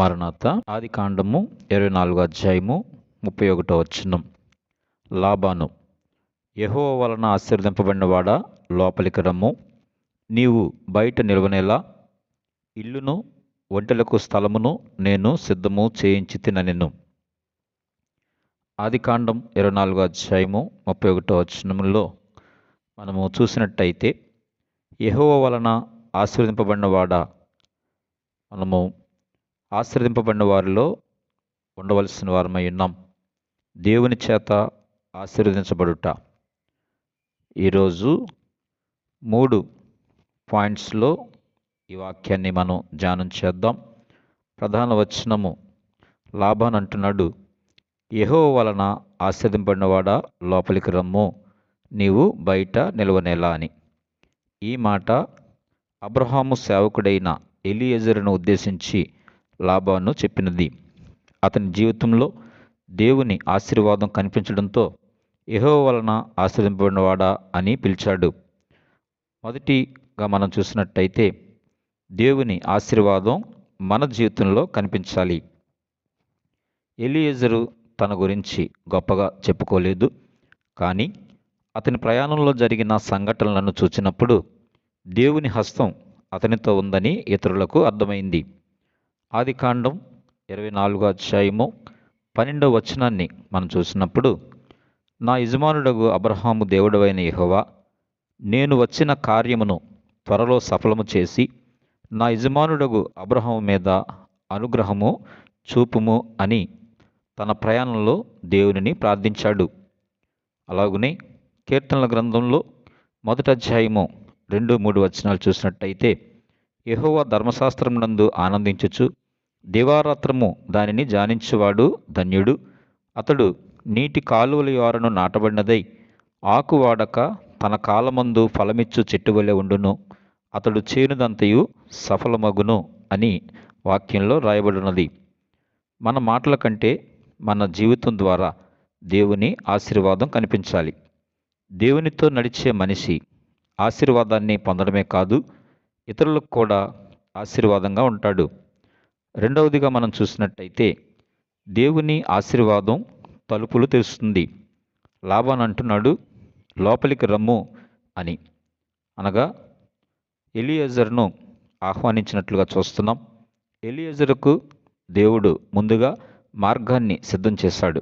మరణాత ఆదికాండము 24 అధ్యాయము 31 వచనం. లాబాను, యెహోవా వలన ఆశీర్వదింపబడినవాడా, లోపలికి రమ్ము. నీవు బయట నిలువనేలా, ఇల్లును ఒంటెలకు స్థలమును నేను సిద్ధము చేయించితినెను. ఆదికాండం 24 అధ్యాయము 31 వచనములో మనము చూసినట్టయితే, యెహోవా వలన ఆశీర్వదింపబడినవాడా, మనము ఆశీర్వదింపబడిన వారిలో ఉండవలసిన వారమై ఉన్నాం. దేవుని చేత ఆశీర్వదించబడుట. ఈరోజు 3 పాయింట్స్లో ఈ వాక్యాన్ని మనం ధ్యానం చేద్దాం. ప్రధాన వచనము, లాబాను అంటున్నాడు, యెహోవా వలన ఆశీర్వదింపబడినవాడా, లోపలికి రమ్ము, నీవు బయట నిలవనేలా అని. ఈ మాట అబ్రహాము సేవకుడైన ఎలీయెజరును ఉద్దేశించి లాబాను చెప్పినది. అతని జీవితంలో దేవుని ఆశీర్వాదం కనిపించడంతో యెహోవా వలన ఆశీర్వదింపబడినవాడా అని పిలిచాడు. మొదటిగా మనం చూసినట్టయితే, దేవుని ఆశీర్వాదం మన జీవితంలో కనిపించాలి. ఎలీయెజరు తన గురించి గొప్పగా చెప్పుకోలేదు, కానీ అతని ప్రయాణంలో జరిగిన సంఘటనలను చూచినప్పుడు దేవుని హస్తం అతనితో ఉందని ఇతరులకు అర్థమైంది. ఆదికాండం 24 అధ్యాయము 12వ వచనాన్ని మనం చూసినప్పుడు, నా యజమానుడగు అబ్రహాము దేవుడవైన యెహోవా, నేను వచ్చిన కార్యమును త్వరలో సఫలము చేసి నా యజమానుడగు అబ్రహాము మీద అనుగ్రహము చూపుము అని తన ప్రయాణంలో దేవునిని ప్రార్థించాడు. అలాగునే కీర్తనల గ్రంథంలో 1వ అధ్యాయము 2-3 వచనాలు చూసినట్టయితే, యెహోవా ధర్మశాస్త్రమునందు ఆనందించుచు దివారాత్రము దానిని ధ్యానించువాడు ధన్యుడు. అతడు నీటి కాలువల యోరను నాటబడినదై ఆకు వాడక తన కాలమందు ఫలమిచ్చు చెట్టువలె ఉండును. అతడు చేనుదంతయు సఫలమగును అని వాక్యంలో రాయబడినది. మన మాటల కంటే మన జీవితం ద్వారా దేవుని ఆశీర్వాదం కనిపించాలి. దేవునితో నడిచే మనిషి ఆశీర్వాదాన్ని పొందడమే కాదు, ఇతరులకు కూడా ఆశీర్వాదంగా ఉంటాడు. రెండవదిగా మనం చూసినట్టయితే, దేవుని ఆశీర్వాదం తలుపులు తెరుస్తుంది. లాబాను అంటున్నాడు, లోపలికి రమ్ము అని. అనగా ఎలీయెజరును ఆహ్వానించినట్లుగా చూస్తున్నాం. ఎలీయెజరుకు దేవుడు ముందుగా మార్గాన్ని సిద్ధం చేశాడు.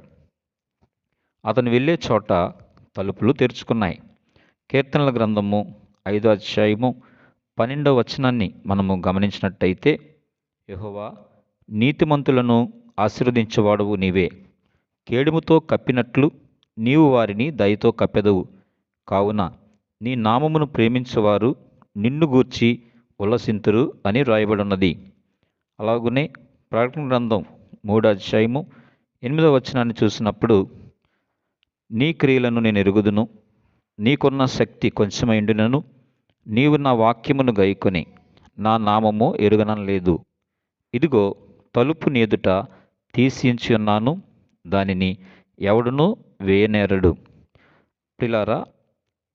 అతను వెళ్ళే చోట తలుపులు తెరుచుకున్నాయి. కీర్తనల గ్రంథము 5వ అధ్యాయము 12వ వచనాన్ని మనము గమనించినట్టయితే, యెహోవా, నీతిమంతులను ఆశీర్వదించువాడవు నీవే. కేడుముతో కప్పినట్లు నీవు వారిని దయతో కప్పెదవు. కావున నీ నామమును ప్రేమించువారు నిన్ను గూర్చి ఉల్లసింతురు అని రాయబడినది. అలాగునే ప్రకటన గ్రంథం 3వ అధ్యాయము 8వ వచనాన్ని చూసినప్పుడు, నీ క్రియలను నేను ఎరుగుదును, నీకున్న శక్తి కొంచెమైండునను నీవు నా వాక్యమును గైకొని నా నామము ఎరుగనలేదు. ఇదిగో, తలుపు నీ ఎదుట తీసియుంచి ఉన్నాను, దానిని ఎవడునూ వేయనేరడు. ప్రియులారా,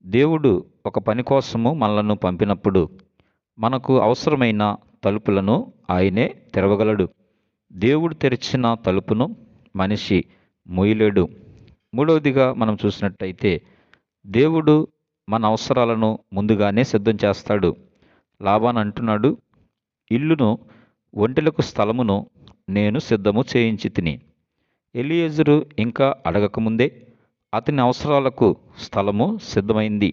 దేవుడు ఒక పని కోసము మనలను పంపినప్పుడు మనకు అవసరమైన తలుపులను ఆయనే తెరవగలడు. దేవుడు తెరిచిన తలుపును మనిషి మూయలేడు. మూడవదిగా మనం చూసినట్టయితే, దేవుడు మన అవసరాలను ముందుగానే సిద్ధం చేస్తాడు. లాబాను అంటున్నాడు, ఇల్లును ఒంటెలకు స్థలమును నేను సిద్ధము చేయించి తిని. ఎలీయెజరు ఇంకా అడగకముందే అతని అవసరాలకు స్థలము సిద్ధమైంది.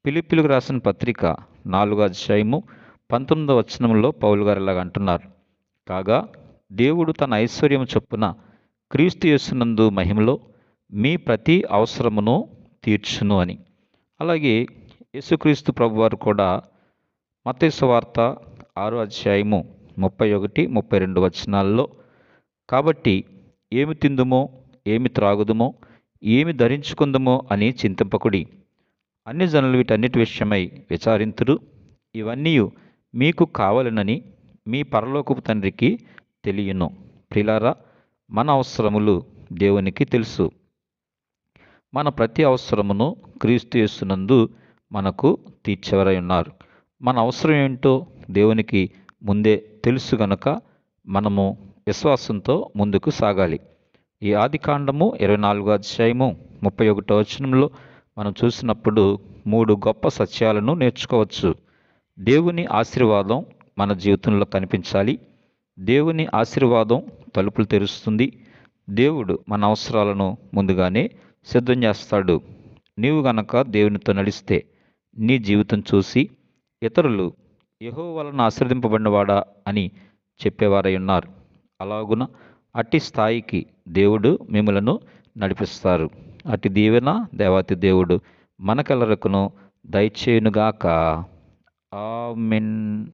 ఫిలిప్పీయులకు రాసిన పత్రిక 4వ అధ్యాయము 19వ వచనంలో పౌలు గారు ఇలాగ అంటున్నారు, కాగా దేవుడు తన ఐశ్వర్యము చొప్పున క్రీస్తు యేసునందు మహిమలో మీ ప్రతి అవసరమును తీర్చును అని. అలాగే యేసుక్రీస్తు ప్రభువారు కూడా మత్తయి సువార్త 6వ అధ్యాయము 31-32 వచనాల్లో, కాబట్టి ఏమి తిందుమో, ఏమి త్రాగుదుమో, ఏమి ధరించుకుందుమో అని చింతింపకుడి. అన్ని జనులు వీటన్నిటి విషయమై విచారింతురు. ఇవన్నీ మీకు కావాలనని మీ పరలోకపు తండ్రికి తెలియను. ప్రియులారా, మన అవసరములు దేవునికి తెలుసు. మన ప్రతి అవసరమును క్రీస్తు యేసునందు మనకు తీర్చేవారై ఉన్నారు. మన అవసరం ఏంటో దేవునికి ముందే తెలుసు గనుక మనము విశ్వాసంతో ముందుకు సాగాలి. ఈ ఆదికాండము 24వ అధ్యాయము 31వ వచనంలో మనం చూసినప్పుడు 3 గొప్ప సత్యాలను నేర్చుకోవచ్చు. దేవుని ఆశీర్వాదం మన జీవితంలో కనిపించాలి. దేవుని ఆశీర్వాదం తలుపులు తెరుస్తుంది. దేవుడు మన అవసరాలను ముందుగానే సిద్ధం చేస్తాడు. నీవు గనక దేవునితో నడిస్తే నీ జీవితం చూసి ఇతరులు యెహోవా వలన ఆశీర్వదింపబడినవాడా అని చెప్పేవారై ఉన్నారు. అలాగున అట్టి స్థాయికి దేవుడు మిమ్మలను నడిపిస్తారు. అట్టి దీవెన దేవాతి దేవుడు మనకెల్లరకును దయచేయునుగాక. ఆమేన్.